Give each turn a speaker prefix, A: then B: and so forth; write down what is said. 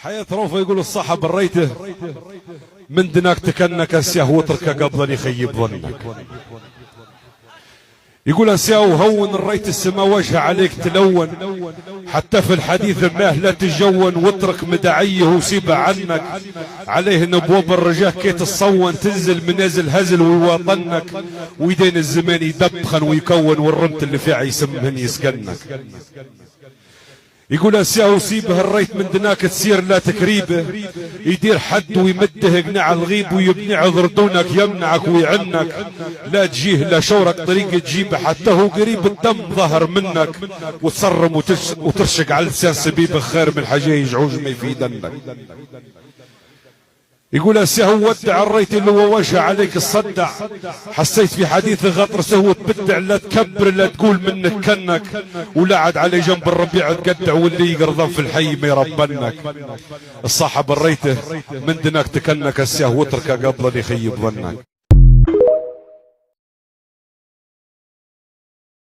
A: حياة روفة يقول الصاحب الريته من دناك تكنك اسياه وتركه قبل يخيب ظنك. يقول اسياه وهون الريت السما وجه عليك تلون، حتى في الحديث ماه لا تجون، واترك مدعيه وسيبه عنك. عليه نبوب الرجاه كي تصون، تنزل منازل هزل ويواطنك، ويدين الزمان يدبخن ويكون، والرمت اللي فيها يسمهن يسكنك. يقول اسياه وسيبه الريت من دناك تسير لا تكريبه، يدير حد ويمده قناع الغيب، ويبني عذر دونك يمنعك ويعنك. لا تجيه لا شورك طريق تجيبه، حتى هو قريب الدم ظهر منك، وتصرم وترشق على لسان سبيبه، خير من حاجه يجعوج ما يفيدنك. يقول اسياه ودع الريت اللي هو وجه عليك الصدع، حسيت في حديث غطر سهو تبدع، لا تكبر لا تقول منك كنك، ولا عاد علي جنب الربيع تقدع، واللي يقرضن في الحي ما يربنك. الصاحب الريته من دناك تكنك اسياه واتركه قبل يخيب ظنك.